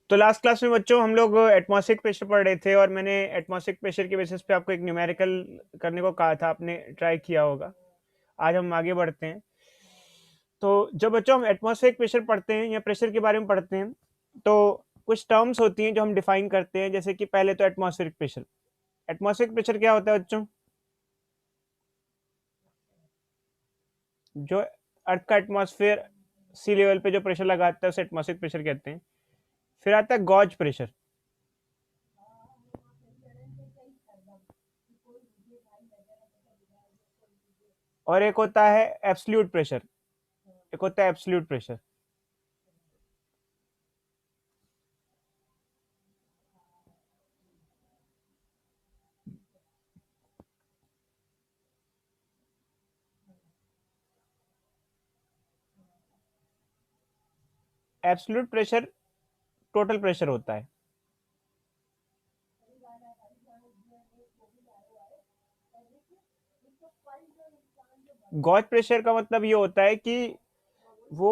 तो last class में बच्चों हम लोग एटमॉस्फेरिक प्रेशर पढ़ रहे थे और मैंने एटमॉस्फेरिक प्रेशर के बेसिस पे आपको एक न्यूमेरिकल करने को कहा था, आपने ट्राई किया होगा। आज हम आगे बढ़ते हैं। तो जब बच्चों हम एटमॉस्फेरिक प्रेशर पढ़ते हैं या प्रेशर के बारे में पढ़ते हैं तो कुछ टर्म्स होती हैं जो हम डिफाइन करते हैं, जैसे कि पहले तो एटमॉस्फेरिक प्रेशर। एटमॉस्फेरिक प्रेशर क्या होता है बच्चों? जो अर्थ का एटमॉस्फेयर सी लेवल पे जो प्रेशर लगाता है उसे एटमॉस्फेरिक प्रेशर कहते हैं। फिर आता है गॉज प्रेशर, और एक होता है एब्सोल्यूट प्रेशर। एक होता है absolute pressure. Absolute pressure total pressure होता है। गॉज प्रेशर का मतलब ये होता है कि वो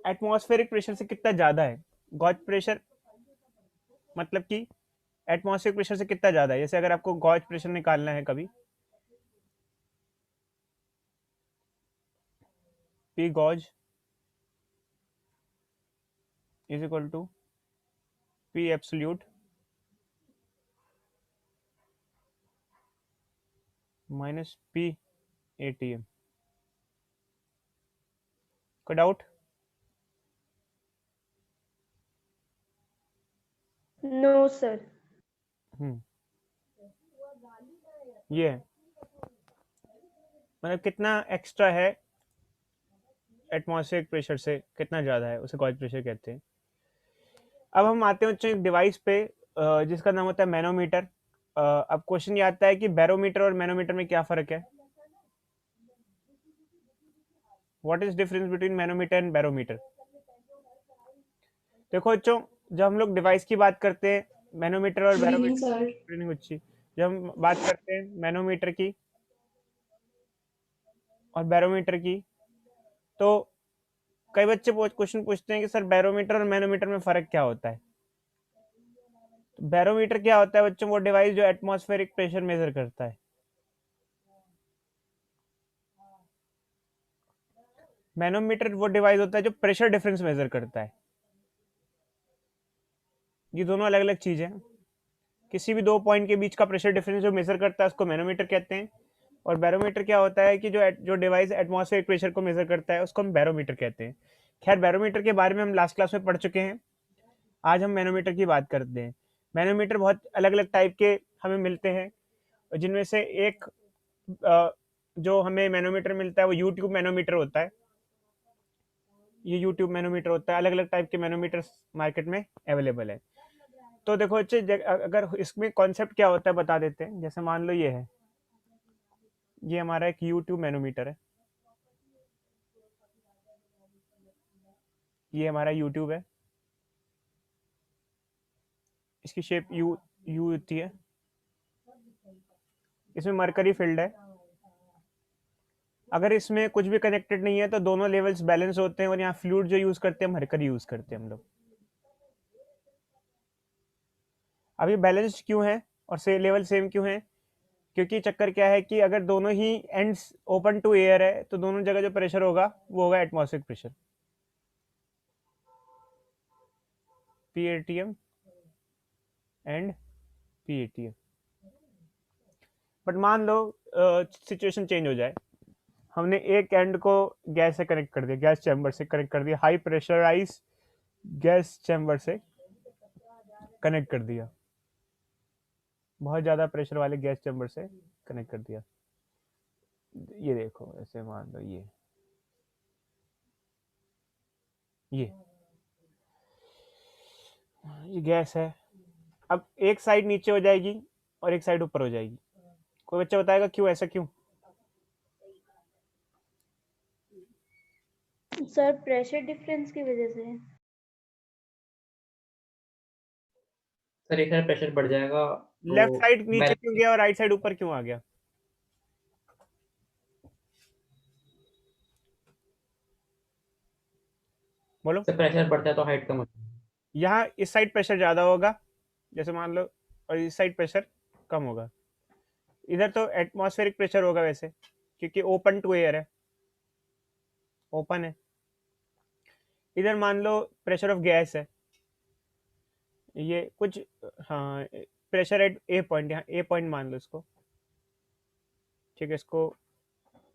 एटमॉस्फेरिक प्रेशर से कितना ज़्यादा है। गॉज प्रेशर मतलब कि एटमॉस्फेरिक प्रेशर से कितना ज़्यादा है। जैसे अगर आपको गॉज प्रेशर निकालना है कभी, P gauge is equal to P absolute minus P ATM. कोई डाउट? No sir. ये है, मतलब कितना एक्स्ट्रा है एटमॉस्फेरिक प्रेशर से, कितना ज़्यादा है, उसे गॉज प्रेशर कहते हैं। अब हम आते हैं बच्चों एक डिवाइस पे जिसका नाम होता है मैनोमीटर। अब क्वेश्चन ये आता है कि बैरोमीटर और मैनोमीटर में क्या फ़र्क है। What is difference between manometer and barometer? देखो बच्चों, जब हम लोग डिवाइस की बात करते हैं, मैनोमीटर और गुड इवनिंग बैरोमीटर, सर। अच्छी, जब हम बात करते हैं मैनोमीटर की और बैरोमीटर की, तो कई बच्चे क्वेश्चन पूछते हैं कि सर बैरोमीटर और मैनोमीटर में फ़र्क क्या होता है। तो बैरोमीटर क्या होता है बच्चों? वो डिवाइस जो एटमॉस्फेरिक प्रेशर मेजर करता है। मैनोमीटर वो डिवाइस होता है जो प्रेशर डिफरेंस मेजर करता है। ये दोनों अलग अलग चीज़ें हैं। किसी भी दो पॉइंट के बीच का प्रेशर डिफरेंस जो मेजर करता है उसको मैनोमीटर कहते हैं। और बैरोमीटर क्या होता है कि जो डिवाइस एटमॉस्फेरिक प्रेशर को मेजर करता है उसको हम बैरोमीटर कहते हैं। खैर, बैरोमीटर के बारे में हम लास्ट क्लास में पढ़ चुके हैं। आज हम मैनोमीटर की बात करते हैं। मैनोमीटर बहुत अलग अलग टाइप के हमें मिलते हैं, जिनमें से एक जो हमें मैनोमीटर मिलता है वो यूट्यूब मैनोमीटर होता है। ये यूट्यूब मैनोमीटर होता है। अलग अलग टाइप के मैनोमीटर मार्केट में अवेलेबल है। तो देखो अच्छे, अगर इसमें कॉन्सेप्ट क्या होता है बता देते हैं। जैसे मान लो ये है, ये हमारा एक यूट्यूब मैनोमीटर है। ये हमारा यूट्यूब है। इसकी शेप यू यू होती है। इसमें मरकरी फील्ड है। अगर इसमें कुछ भी कनेक्टेड नहीं है तो दोनों लेवल्स बैलेंस होते हैं, और यहाँ फ्लूइड जो यूज करते हैं मरकरी यूज करते हैं हम लोग। अब ये बैलेंस्ड क्यों है और से लेवल सेम क्यों है? क्योंकि चक्कर क्या है कि अगर दोनों he ends open to air है तो दोनों जगह जो प्रेशर होगा वो होगा atmospheric pressure, P ATM and P ATM. But मान लो सिचुएशन चेंज हो जाए, हमने एक एंड को गैस से कनेक्ट कर दिया, गैस चैम्बर से कनेक्ट कर दिया, हाई प्रेशराइज गैस चैम्बर से कनेक्ट कर दिया, बहुत ज़्यादा प्रेशर वाले गैस चैम्बर से कनेक्ट कर दिया। ये देखो, ऐसे मान लो ये ये गैस है। अब एक साइड नीचे हो जाएगी और एक साइड ऊपर हो जाएगी। कोई बच्चा बताएगा क्यों, ऐसा क्यों? सर प्रेशर डिफरेंस की वजह से। सर एक साइड प्रेशर बढ़ जाएगा तो लेफ्ट साइड नीचे क्यों बैलेंस। गया और राइट साइड ऊपर क्यों आ गया? बोलो। सर प्रेशर बढ़ता है तो हाइट कम होती है। यहाँ इस साइड प्रेशर ज़्यादा होगा जैसे मान लो, और इस साइड प्रेशर कम होगा। इधर तो एटमॉस्फेरिक प्रेशर होगा वैसे, क्योंकि ओपन टू एयर है, ओपन है। इधर मान लो प्रेशर ऑफ गैस है, ये कुछ, हाँ, प्रेशर एट ए पॉइंट, यहाँ ए पॉइंट मान लो इसको, ठीक है, इसको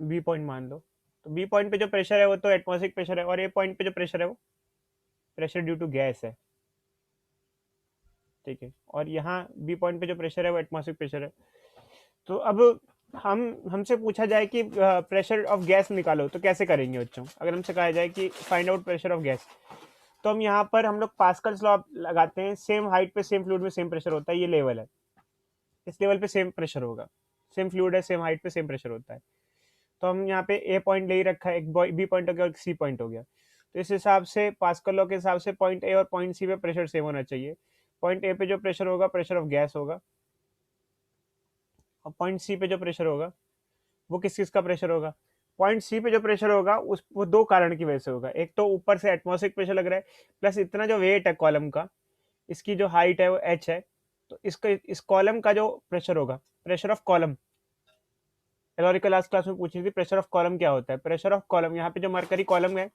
बी पॉइंट मान लो। तो बी पॉइंट पे जो प्रेशर है वो तो एटमॉस्फेरिक प्रेशर है, और ए पॉइंट पे जो प्रेशर है वो प्रेशर ड्यू टू गैस है, ठीक है। और यहाँ बी पॉइंट पे जो प्रेशर है वो एटमॉस्फेरिक प्रेशर है। तो अब हमसे पूछा जाए कि प्रेशर ऑफ गैस निकालो तो कैसे करेंगे बच्चों? अगर हमसे कहा जाए कि find out pressure of gas, तो हम यहाँ पर हम लोग पास्कल्स लॉ लगाते हैं। सेम हाइट पे सेम फ्लूइड में सेम प्रेशर होता है, ये लेवल है, इस लेवल पे सेम प्रेशर होगा, सेम फ्लूइड है, सेम हाइट पे सेम प्रेशर होता है। तो हम यहाँ पे ए पॉइंट ले ही रखा है, एक बी पॉइंट हो गया और सी पॉइंट हो गया। तो इस हिसाब से पास्कल लॉ के हिसाब से पॉइंट ए और पॉइंट सी पे प्रेशर सेम होना चाहिए। पॉइंट ए पे जो प्रेशर होगा प्रेशर ऑफ गैस होगा, और पॉइंट सी पे जो प्रेशर होगा वो किस किस का प्रेशर होगा? पॉइंट सी पे जो प्रेशर होगा उस वो दो कारण की वजह से होगा। एक तो ऊपर से एटमॉस्फेरिक प्रेशर लग रहा है, प्लस इतना जो वेट है कॉलम का, इसकी जो हाइट है वो एच है, तो इसका इस कॉलम का जो प्रेशर होगा, प्रेशर ऑफ कॉलम, एलोरिकल लास्ट क्लास में पूछी थी प्रेशर ऑफ कॉलम क्या होता है। प्रेशर ऑफ कॉलम, यहाँ पे जो मरकरी कॉलम है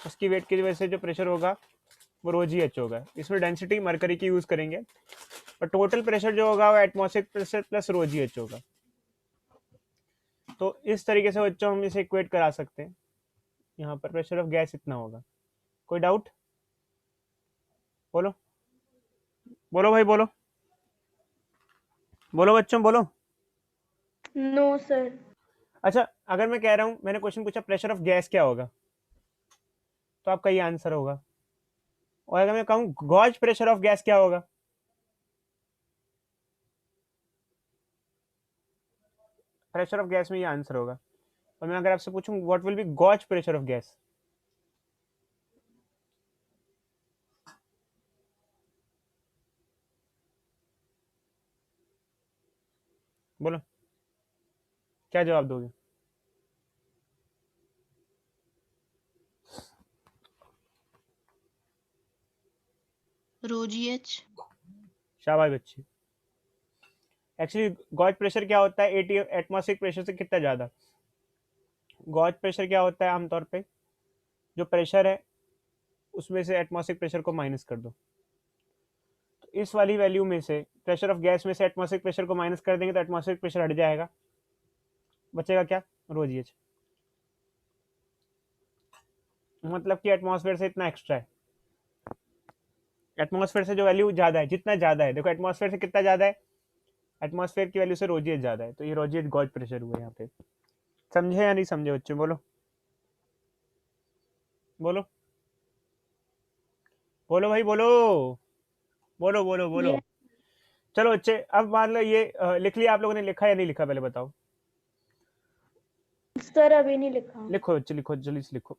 उसकी वेट की वजह से जो प्रेशर होगा वो रो जी एच होगा। इसमें डेंसिटी मरकरी की यूज करेंगे, पर टोटल प्रेशर जो होगा वो एटमॉस्फेरिक प्रेशर प्लस रो जी एच होगा। तो इस तरीके से बच्चों हम इसे इक्वेट करा सकते हैं। यहाँ पर प्रेशर ऑफ गैस इतना होगा। कोई डाउट? बोलो बोलो भाई, बोलो बोलो बच्चों, बोलो। No sir. अच्छा, अगर मैं कह रहा हूँ, मैंने क्वेश्चन पूछा प्रेशर ऑफ गैस क्या होगा, तो आपका ये आंसर होगा। और अगर मैं कहूँ गॉज प्रेशर ऑफ गैस क्या होगा, प्रेशर ऑफ गैस में ये आंसर होगा। और मैं अगर आपसे पूछूं what will be gauge pressure of gas, बोलो क्या जवाब दोगे? Rho g h. शाबाश बच्चे। एक्चुअली गॉज प्रेशर क्या होता है, एटी एटमॉस्फेरिक प्रेशर से कितना ज्यादा। गॉज प्रेशर क्या होता है, आमतौर पे जो प्रेशर है उसमें से एटमॉस्फेरिक प्रेशर को माइनस कर दो। तो इस वाली वैल्यू में से प्रेशर ऑफ गैस में से एटमॉस्फेरिक प्रेशर को माइनस कर देंगे तो एटमॉस्फेरिक प्रेशर हट जाएगा, बचेगा क्या, रो जी एच। मतलब कि एटमॉस्फेयर से इतना एक्स्ट्रा है, एटमॉस्फेयर से जो वैल्यू ज्यादा है, जितना ज्यादा है, देखो एटमॉस्फेयर से कितना ज्यादा है, एटमॉस्फेयर की वैल्यू से रोजियत ज्यादा है, तो ये रोजियत गॉज प्रेशर हुआ यहाँ पे। समझे या नहीं समझे बच्चों? बोलो बोलो बोलो भाई, बोलो बोलो बोलो बोलो। ये चलो बच्चे, अब मान लो ये लिख लिया आप लोगों ने, लिखा या नहीं लिखा पहले बताओ? सर अभी नहीं लिखा। लिखो बच्चे, लिखो जल्दी से लिखो।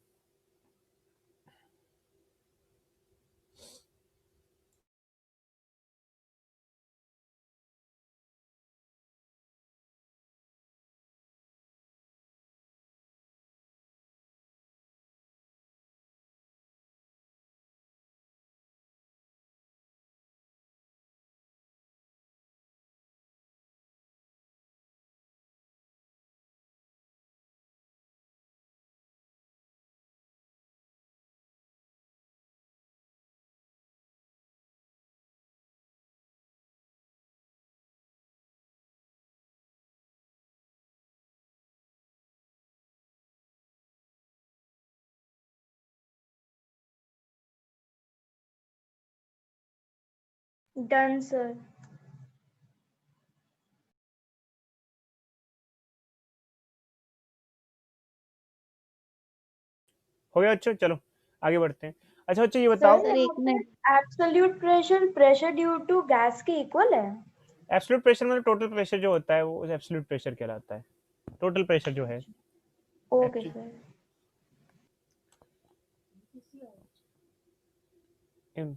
Done sir. हो गया बच्चों, चलो आगे बढ़ते हैं। अच्छा बच्चे ये सर बताओ, सर एक minute. Absolute pressure pressure due to gas के इक्वल है। एब्सोल्यूट प्रेशर मतलब टोटल प्रेशर जो होता है वो एब्सोल्यूट प्रेशर कहलाता है। टोटल प्रेशर जो है ओके actually- सर। इन-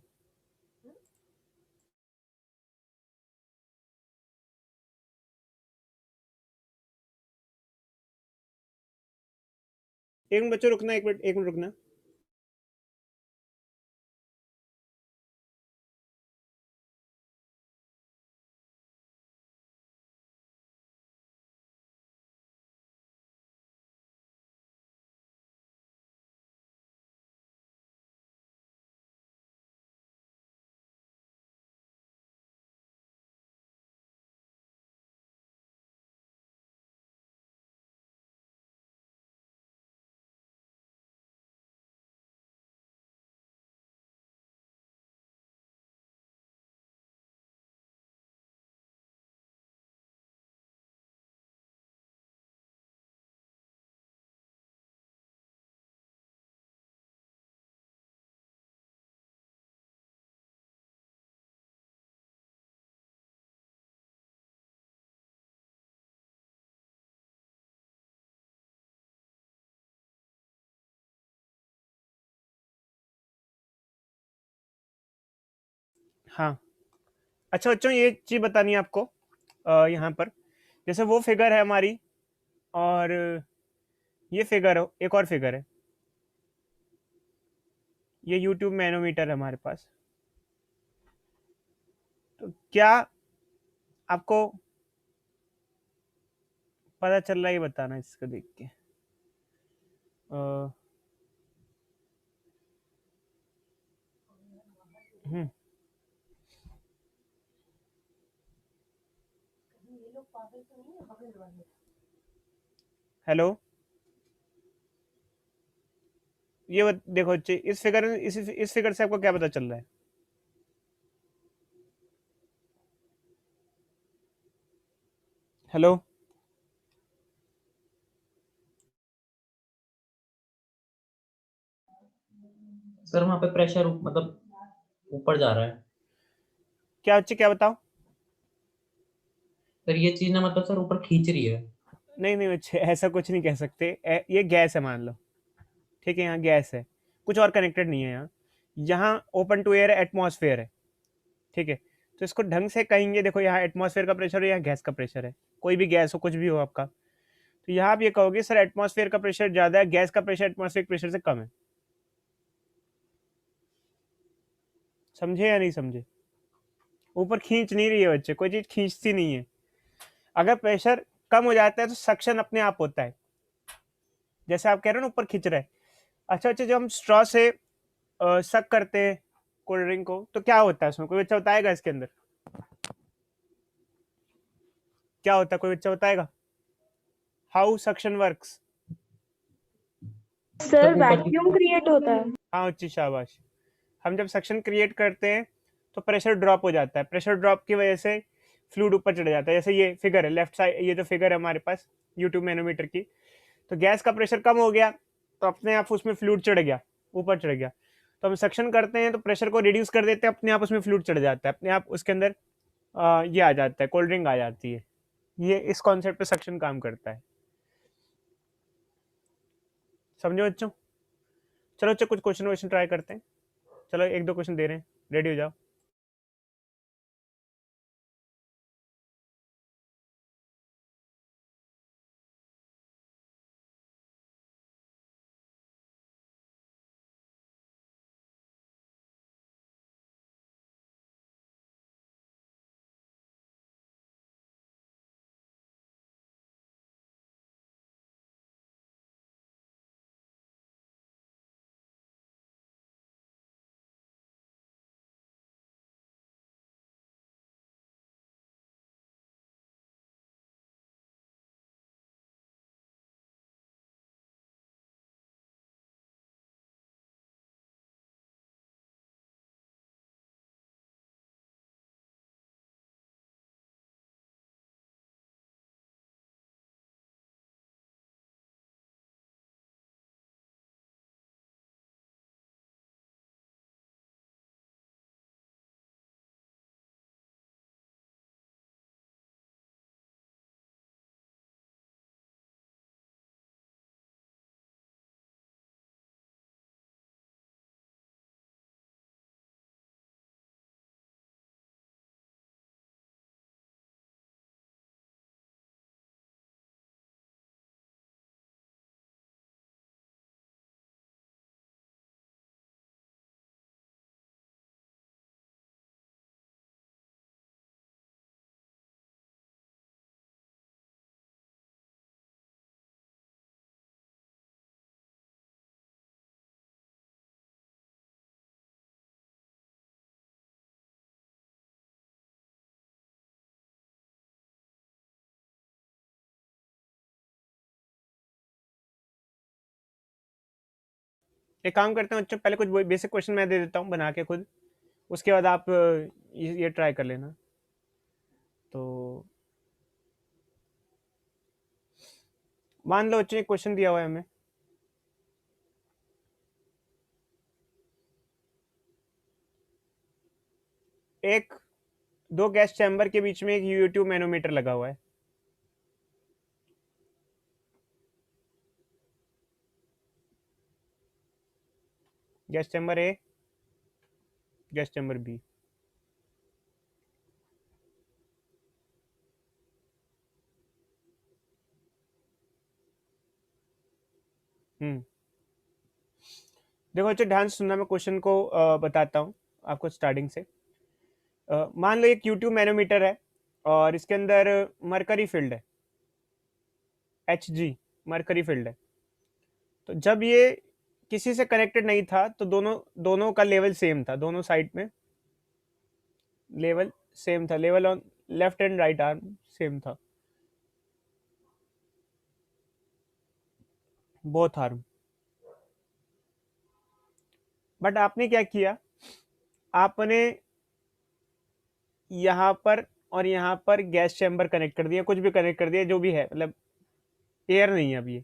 एक मिनट बच्चों रुकना, एक मिनट रुकना। हाँ, अच्छा बच्चों ये चीज़ बतानी है आपको यहाँ पर, जैसे वो फिगर है हमारी और ये फिगर हो, एक और फिगर है, ये यूट्यूब मैनोमीटर है हमारे पास। तो क्या आपको पता चल रहा है, ये बताना इसको देख के। हम्म, हेलो, देखो बच्चे, इस फिगर से आपको क्या पता चल रहा है? हेलो, सर वहाँ पे प्रेशर मतलब ऊपर जा रहा है। क्या बच्चे, क्या बताओ? सर ये चीज ना मतलब सर ऊपर खींच रही है। नहीं नहीं बच्चे, ऐसा कुछ नहीं कह सकते। ये गैस है मान लो, ठीक है, यहाँ गैस है, कुछ और कनेक्टेड नहीं है यहाँ। यहाँ ओपन टू एयर एटमॉस्फेयर है, ठीक है। तो इसको ढंग से कहेंगे, देखो यहाँ एटमॉस्फेयर का प्रेशर है, यहाँ गैस का प्रेशर है, कोई भी गैस हो, कुछ भी हो आपका। तो यहाँ आप ये कहोगे सर एटमॉस्फेयर का प्रेशर ज़्यादा है, गैस का प्रेशर एटमॉस्फेयर प्रेशर से कम है। समझे या नहीं समझे? ऊपर खींच नहीं रही है बच्चे, कोई चीज़ खींचती नहीं है। अगर प्रेशर कम हो जाता है तो सक्शन अपने आप होता है, जैसे आप कह रहे हो ना ऊपर खींच रहा है। अच्छा अच्छा, जब हम स्ट्रॉ से सक करते हैं कोल्ड ड्रिंक को, तो क्या होता है उसमें? कोई बच्चा बताएगा इसके अंदर क्या होता है? कोई बच्चा बताएगा हाउ सक्शन वर्क्स? सर मतलब ऊपर की वैक्यूम क्रिएट होता है। हाँ अच्छी शाबाश। हम जब सक्शन क्रिएट करते हैं तो प्रेशर ड्रॉप हो जाता है, प्रेशर ड्रॉप की वजह से फ्लूइड ऊपर चढ़ जाता है। जैसे ये फिगर है लेफ्ट साइड, ये जो फिगर है हमारे पास यूट्यूब मैनोमीटर की, तो गैस का प्रेशर कम हो गया तो अपने आप उसमें फ्लूइड चढ़ गया, ऊपर चढ़ गया। तो हम सक्शन करते हैं तो प्रेशर को रिड्यूस कर देते हैं, अपने आप उसमें फ्लूइड चढ़ जाता है, अपने आप उसके अंदर ये आ जाता है, कोल्ड ड्रिंक आ जाती है। ये इस कॉन्सेप्ट पे सक्शन काम करता है। समझो बच्चों? चलो बच्चों कुछ क्वेश्चन वोश्चन ट्राई करते हैं। चलो एक दो क्वेश्चन दे रहे हैं, रेडी हो जाओ। एक काम करते हैं बच्चों, पहले कुछ बेसिक क्वेश्चन मैं दे देता हूँ बना के खुद, उसके बाद आप ये ट्राई कर लेना। तो मान लो बच्चों एक क्वेश्चन दिया हुआ है हमें, एक दो गैस चैम्बर के बीच में एक यूट्यूब मैनोमीटर लगा हुआ है। गैस चैम्बर ए, गैस चैम्बर बी। देखो अच्छा ध्यान से सुनना, मैं क्वेश्चन को बताता हूँ आपको स्टार्टिंग से। मान लो एक Q2 मैनोमीटर है और इसके अंदर मरकरी फील्ड है, Hg मरकरी फील्ड है। तो जब ये किसी से कनेक्टेड नहीं था तो दोनों दोनों का लेवल सेम था, दोनों साइड में लेवल सेम था, level on left and right arm same था, बोथ आर्म। बट आपने क्या किया, आपने यहाँ पर और यहाँ पर गैस चैम्बर कनेक्ट कर दिया, कुछ भी कनेक्ट कर दिया, जो भी है, मतलब एयर नहीं है अब ये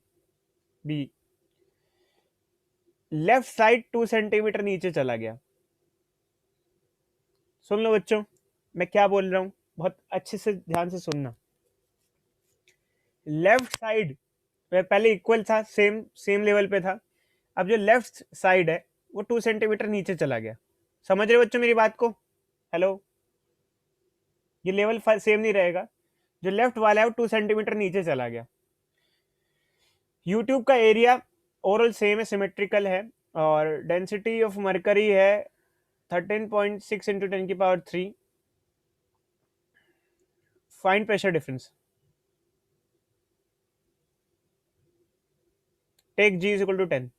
बी। लेफ्ट साइड 2 सेंटीमीटर नीचे चला गया। सुन लो बच्चों, मैं क्या बोल रहा हूँ, बहुत अच्छे से ध्यान से सुनना। लेफ्ट साइड पहले इक्वल था, सेम सेम लेवल पे था। अब जो लेफ्ट साइड है वो 2 सेंटीमीटर नीचे चला गया। समझ रहे हो बच्चों मेरी बात को? हेलो, ये लेवल सेम नहीं रहेगा, जो लेफ्ट वाला है वो 2 सेंटीमीटर नीचे चला गया। यूट्यूब का एरिया ओवरऑल सेम है, सिमेट्रिकल है, और डेंसिटी ऑफ मरकरी है 13.6 इंटू 10 की power 3। Find pressure difference, take G is equal to 10।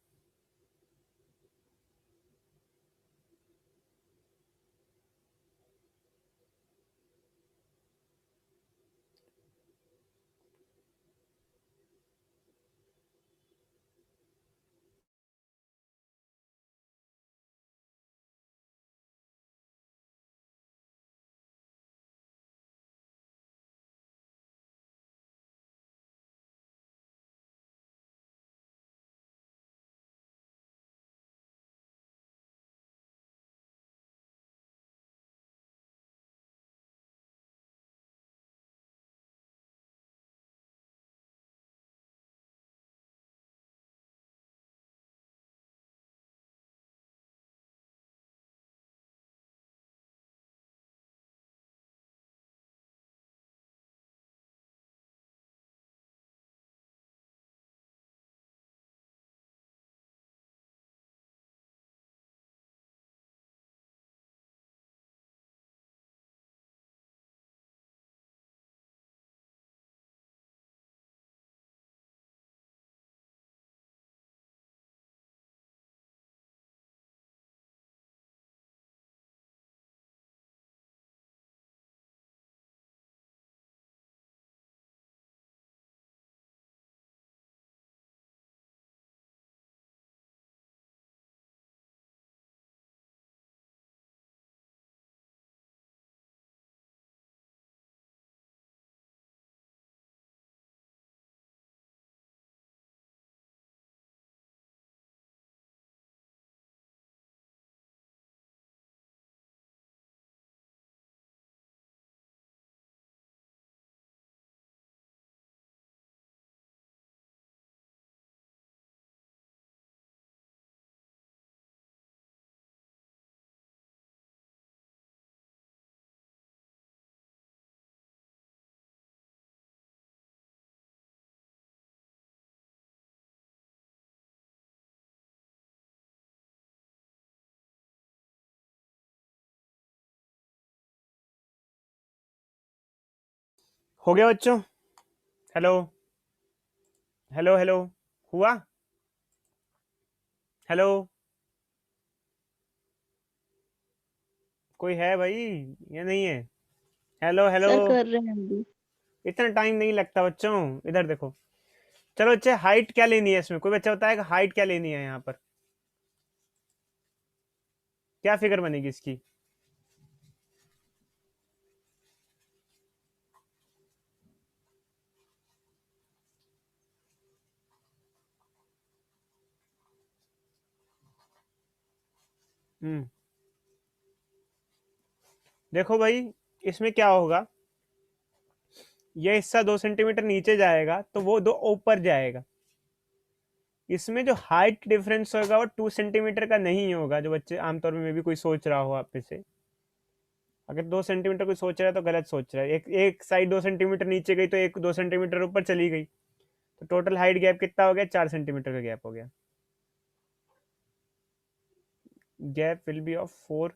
हो गया बच्चों? हेलो हेलो हेलो, हुआ? हेलो, कोई है भाई या नहीं है? हेलो हेलो, सर कर रहे हैं अभी। इतना टाइम नहीं लगता बच्चों, इधर देखो। चलो बच्चे, हाइट क्या लेनी है इसमें? कोई बच्चा बताएगा हाइट क्या लेनी है यहाँ पर? क्या फिगर बनेगी इसकी? हम्म, देखो भाई, इसमें क्या होगा, ये हिस्सा 2 सेंटीमीटर नीचे जाएगा तो वो 2 ऊपर जाएगा। इसमें जो हाइट डिफरेंस होगा वो 2 सेंटीमीटर का नहीं होगा, जो बच्चे आमतौर में भी कोई सोच रहा हो आप में से। अगर 2 सेंटीमीटर कोई सोच रहा है तो गलत सोच रहा है। एक एक साइड 2 सेंटीमीटर नीचे गई तो एक 2 सेंटीमीटर ऊपर चली गई, तो टोटल हाइट गैप कितना हो गया, 4 सेंटीमीटर का गैप हो गया. Gap will be of 4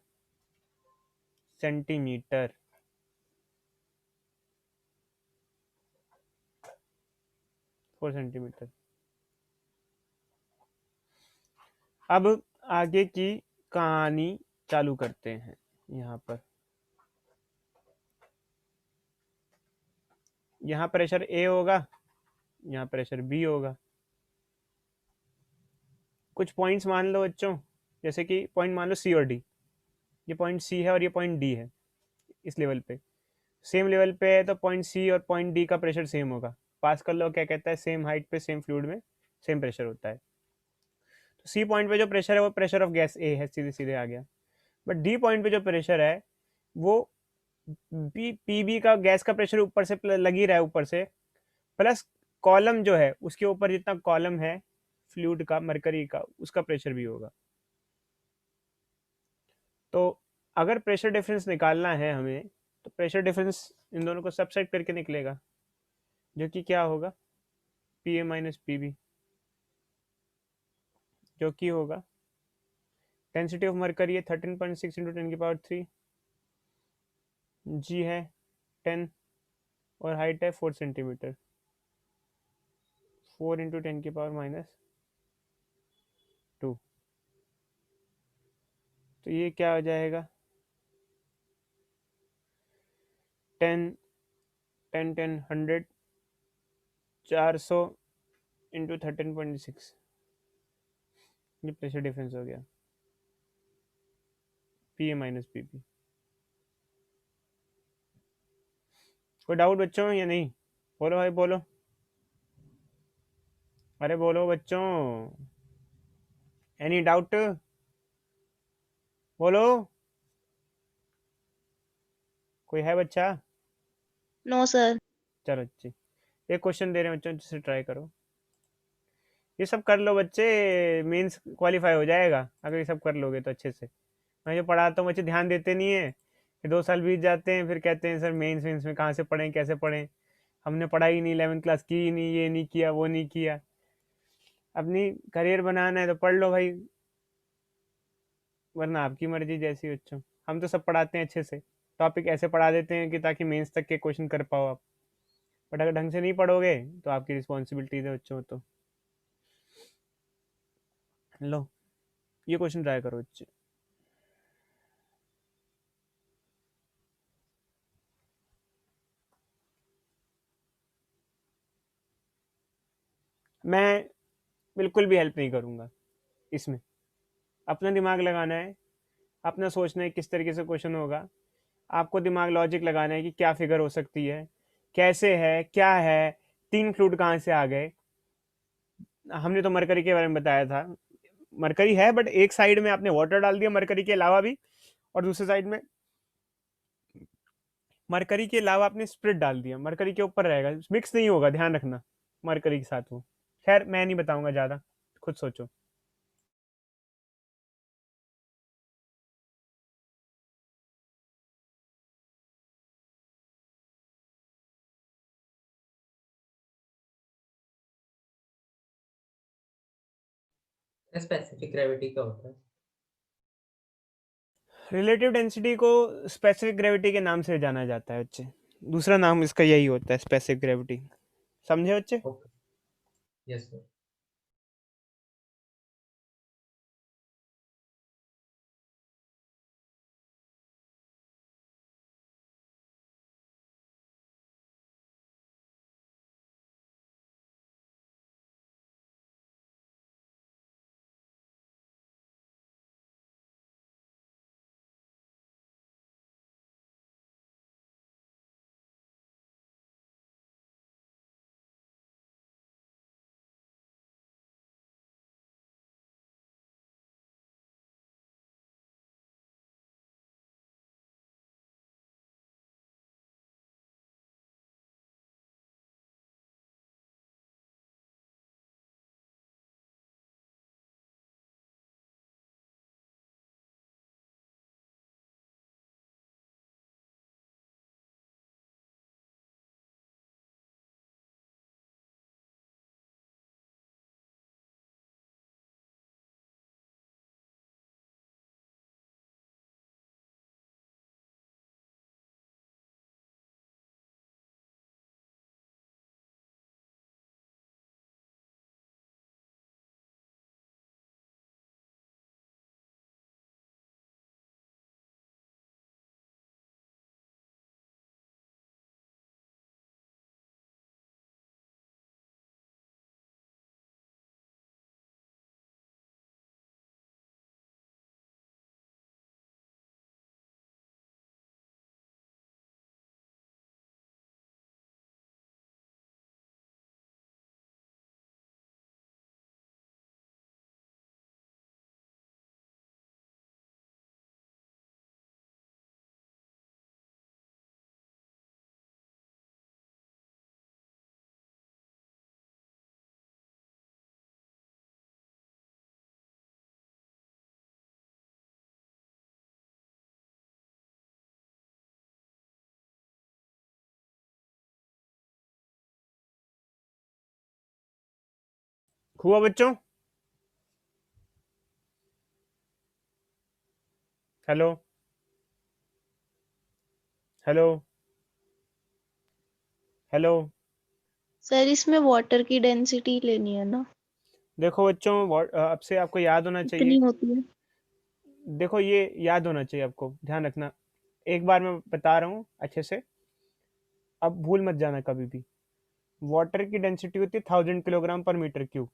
centimetre. 4 centimetre. अब आगे की कहानी चालू करते हैं. यहाँ पर यहाँ प्रेशर ए होगा, यहाँ प्रेशर बी होगा. कुछ पॉइंट्स मान लो बच्चों, जैसे कि पॉइंट मान लो सी और डी. ये पॉइंट सी है और ये पॉइंट डी है. इस लेवल पे सेम लेवल पे है, तो पॉइंट सी और पॉइंट डी का प्रेशर सेम होगा. पास्कल लॉ क्या कहता है, सेम हाइट पे सेम फ्लूइड में सेम प्रेशर होता है. तो सी पॉइंट पे जो प्रेशर है वो प्रेशर ऑफ गैस ए है, सीधे सीधे आ गया. बट डी पॉइंट पे जो प्रेशर है वो पी बी का गैस का प्रेशर ऊपर से लग ही रहा है ऊपर से, प्लस कॉलम जो है उसके ऊपर जितना कॉलम है फ्लूइड का मरकरी का उसका प्रेशर भी होगा. तो अगर प्रेशर डिफरेंस निकालना है हमें तो प्रेशर डिफरेंस इन दोनों को सबसेट करके निकलेगा, जो कि क्या होगा, P A minus P B, जो कि होगा डेंसिटी ऑफ मरकरी है 13.6 इंटू 10⁻³ जी है 10 और हाइट है 4 सेंटीमीटर. 4 इंटू 10⁻⁻². तो ये क्या हो जाएगा, 10 10 10 100 400 इंटू 13.6. ये प्रेशर डिफरेंस हो गया P A minus P B. कोई डाउट बच्चों या नहीं? बोलो भाई बोलो, अरे बोलो बच्चों, एनी डाउट बोलो. कोई है बच्चा? No sir. चलो अच्छी. एक क्वेश्चन दे रहे हैं बच्चों, जिसे ट्राई करो. ये सब कर लो बच्चे, मेंस क्वालिफाई हो जाएगा अगर ये सब कर लोगे तो अच्छे से. मैं जो पढ़ाता हूँ बच्चे ध्यान देते नहीं है, फिर 2 साल बीत जाते हैं, फिर कहते हैं सर मेंस मेंस में कहाँ से पढ़ें कैसे पढ़ें, हमने पढ़ाई नहीं, 11th क्लास की ही नहीं, ये नहीं किया वो नहीं किया. अपनी करियर बनाना है तो पढ़ लो भाई, वरना आपकी मर्जी जैसी बच्चों. हम तो सब पढ़ाते हैं अच्छे से, टॉपिक ऐसे पढ़ा देते हैं कि ताकि मेंस तक के क्वेश्चन कर पाओ आप. बट अगर ढंग से नहीं पढ़ोगे तो आपकी रिस्पॉन्सिबिलिटी है बच्चों. तो लो ये क्वेश्चन ट्राई करो बच्चे. मैं बिल्कुल भी हेल्प नहीं करूँगा इसमें. अपना दिमाग लगाना है, अपना सोचना है किस तरीके से क्वेश्चन होगा. आपको दिमाग लॉजिक लगाना है कि क्या फिगर हो सकती है, कैसे है, क्या है, 3 फ्लूइड कहाँ से आ गए. हमने तो मरकरी के बारे में बताया था, मरकरी है बट एक साइड में आपने वाटर डाल दिया मरकरी के अलावा भी, और दूसरे साइड में मरकरी के अलावा आपने स्प्रिट डाल दिया, मरकरी के ऊपर रहेगा, मिक्स नहीं होगा, ध्यान रखना मरकरी के साथ वो. खैर मैं नहीं बताऊंगा ज़्यादा, खुद सोचो. स्पेसिफिक ग्रेविटी क्या होता है? रिलेटिव डेंसिटी को स्पेसिफिक ग्रेविटी के नाम से जाना जाता है बच्चे. दूसरा नाम इसका यही होता है, स्पेसिफिक ग्रेविटी. समझे बच्चे? ओके. Yes sir. हुआ बच्चों? Hello hello hello. सर इसमें वाटर की डेंसिटी लेनी है ना, देखो बच्चों, अब से आपको याद होना चाहिए। कितनी होती है? देखो ये याद होना चाहिए, आपको ध्यान रखना। एक बार मैं बता रहा हूँ अच्छे से, अब भूल मत जाना कभी भी। वाटर की डेंसिटी होती है 1000 किलोग्राम पर मीटर क्यूब,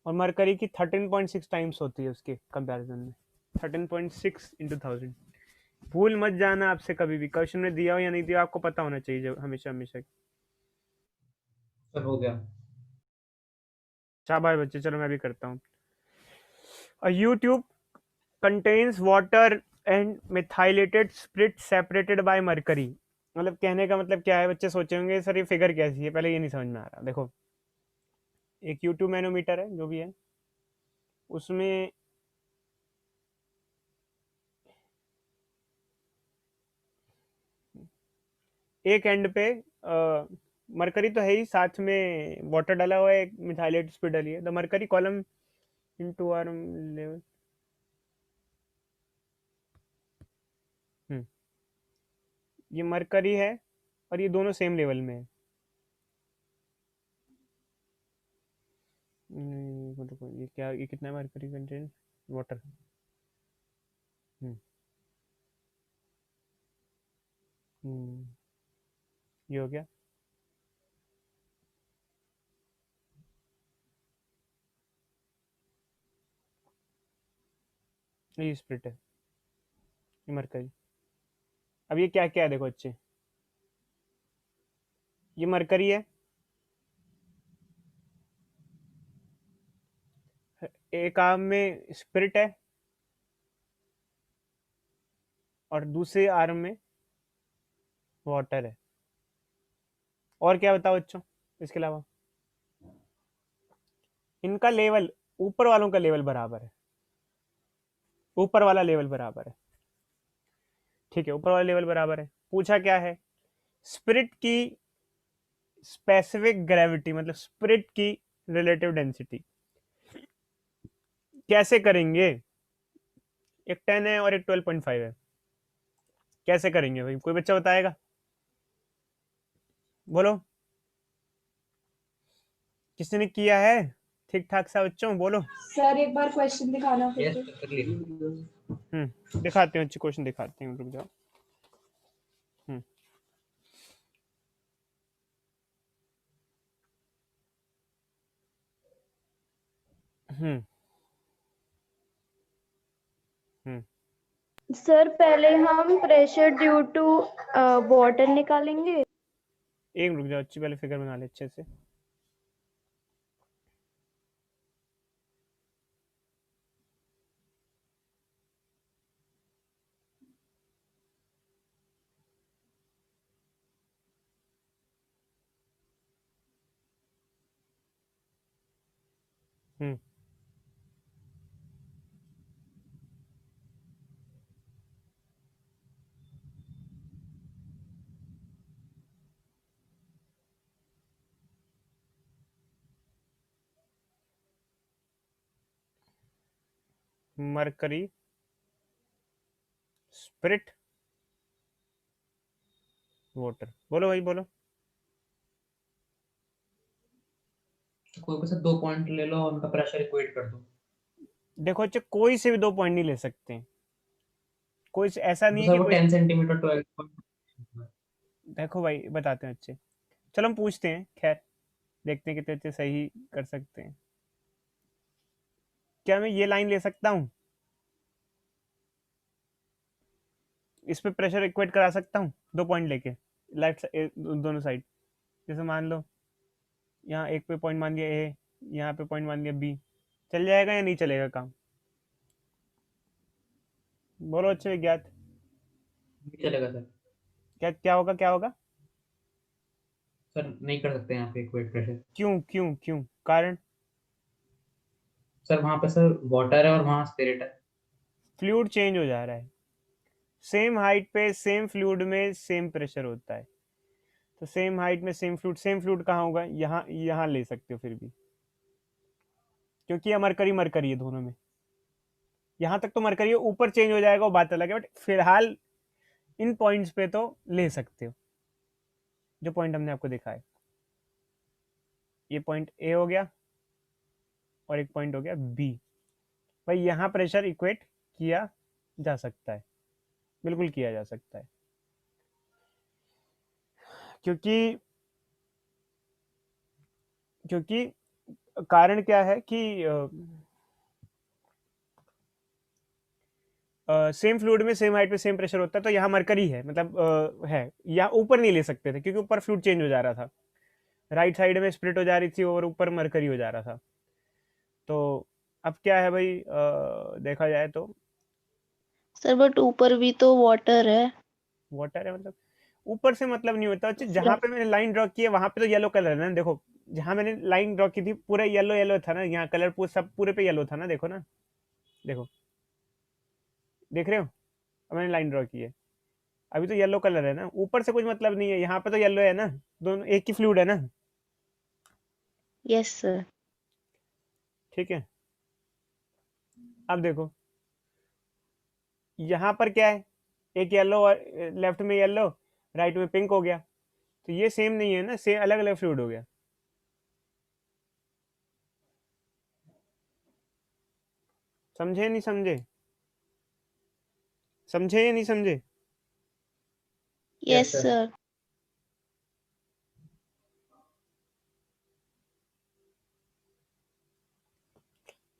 और मरकरी की 13.6 टाइम्स होती है उसके कंपैरिजन में। 13.6 इंटू 1000। भूल मत जाना, आपसे कभी भी क्वेश्चन में दिया हो या नहीं दिया, आपको पता होना चाहिए जब हमेशा हमेशा। सर हो गया। शाबाश बच्चे, चलो मैं भी करता हूँ। A U-tube contains water and methylated spirit separated by mercury। मतलब कहने का मतलब क्या है? बच्चे सोचे होंगे सर ये फिगर कैसी है, पहले ये नहीं समझ में आ रहा। देखो, एक U2 मैनोमीटर है जो भी है, उसमें एक एंड पे मरकरी तो है ही, साथ में वाटर डाला हुआ है, एक मिथाइलेटेड स्पिरिट डाली है। The mercury column into are level. ये मरकरी है और ये दोनों सेम लेवल में है। मतलब ये क्या, ये कितना मरकरी कंटेंट वाटर? हम्म हम्म, ये हो गया। ये स्प्लिट है, ये मरकरी। अब ये क्या क्या है देखो अच्छे, ये मरकरी है, एक आर्म में स्पिरिट है और दूसरे आर्म में वाटर है। और क्या बताओ बच्चों इसके अलावा? इनका लेवल, ऊपर वालों का लेवल बराबर है, ऊपर वाला लेवल बराबर है। ठीक है, ऊपर वाला लेवल बराबर है। पूछा क्या है? स्पिरिट की स्पेसिफिक ग्रेविटी, मतलब स्पिरिट की रिलेटिव डेंसिटी कैसे करेंगे? एक 10 है और एक 12.5 है, कैसे करेंगे भाई? कोई बच्चा बताएगा? बोलो, किसने किया है ठीक ठाक सा? बच्चों बोलो। सर एक बार क्वेश्चन दिखाना फिर यस से। कर लिया। दिखाते हैं अच्छे क्वेश्चन, दिखाते हैं, रुक जाओ। हम्म हम्म हम्म सर पहले हम प्रेशर ड्यू टू वाटर निकालेंगे। एक रुक जाओ, अच्छी पहले फिगर बना ले अच्छे से। हम्म मरकरी स्पिरिट वाटर, बोलो भाई बोलो। कोई के साथ 2 पॉइंट ले लो और उनका प्रेशर इक्वेट कर दो। देखो अच्छे, कोई से भी 2 पॉइंट नहीं ले सकते हैं, कोई से ऐसा नहीं तो है सर कि वो कोई। 10 सेंटीमीटर 12 पॉइंट। देखो भाई बताते हैं अच्छे, चलो हम पूछते हैं, खैर देखते हैं कितने अच्छे सही कर सकते हैं। क्या मैं ये लाइन ले सकता हूँ, इस पे प्रेशर इक्वेट करा सकता हूँ 2 पॉइंट लेके, लेफ्ट दोनों साइड? जैसे मान लो यहाँ एक पे पॉइंट मान लिया ए, यहाँ पे पॉइंट मान लिया बी, चल जाएगा या नहीं चलेगा काम? बोलो अच्छे विज्ञात। नहीं चलेगा सर। क्या क्या होगा, क्या होगा? सर नहीं कर सकते यहाँ पे इक्वेट प्रेशर। क्यों क्यों क्यों, कारण? सर वहाँ पे सर वाटर है और वहाँ स्पिरिट है। फ्लूइड चेंज हो जा रहा है, सेम हाइट पे सेम फ्लूइड में सेम प्रेशर होता है, तो सेम हाइट में सेम फ्लूइड, सेम फ्लूइड कहाँ होगा? यहाँ यहाँ ले सकते हो फिर भी। क्योंकि ये मरकरी मरकरी है दोनों में। यहाँ तक तो मरकरी ऊपर चेंज हो जाएगा वो बात अलग है, बट फिलहाल इन पॉइंट्स पे तो ले सकते हो जो पॉइंट हमने आपको दिखाया। ये पॉइंट ए हो गया और एक पॉइंट हो गया बी। भाई यहाँ प्रेशर इक्वेट किया जा सकता है, बिल्कुल किया जा सकता है, क्योंकि क्योंकि कारण क्या है कि सेम फ्लूइड में सेम हाइट पे सेम प्रेशर होता है, तो यहाँ मरकरी है, मतलब है, यहाँ ऊपर नहीं ले सकते थे क्योंकि ऊपर फ्लूइड चेंज हो जा रहा था, राइट साइड में स्प्लिट हो जा रही थी और ऊपर मरकरी हो जा रहा था। तो अब क्या है भाई, देखा जाए तो सर बट ऊपर भी तो वाटर है। वाटर है, मतलब ऊपर से मतलब नहीं होता। अच्छा, जहाँ पे मैंने लाइन ड्रॉ की है वहां पे तो येलो कलर है ना, देखो जहाँ मैंने लाइन ड्रॉ की थी पूरा येलो येलो था ना, यहाँ कलर पूरा सब पूरे पे येलो था ना, देखो ना, देखो देख रहे हो, अब मैंने लाइन ड्रॉ की है, अभी तो येलो कलर है ना, ऊपर से कुछ मतलब नहीं है, यहाँ पे तो येलो है ना, दोनों एक ही फ्लूइड है ना। Yes sir. ठीक है, अब देखो यहाँ पर क्या है, एक येलो और लेफ्ट में येलो, राइट में पिंक हो गया, तो ये सेम नहीं है ना, सेम अलग अलग फ्लूइड हो गया। समझे नहीं समझे, समझे या नहीं समझे? Yes sir. सर।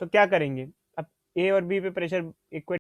तो क्या करेंगे अब, ए और बी पे प्रेशर इक्वेट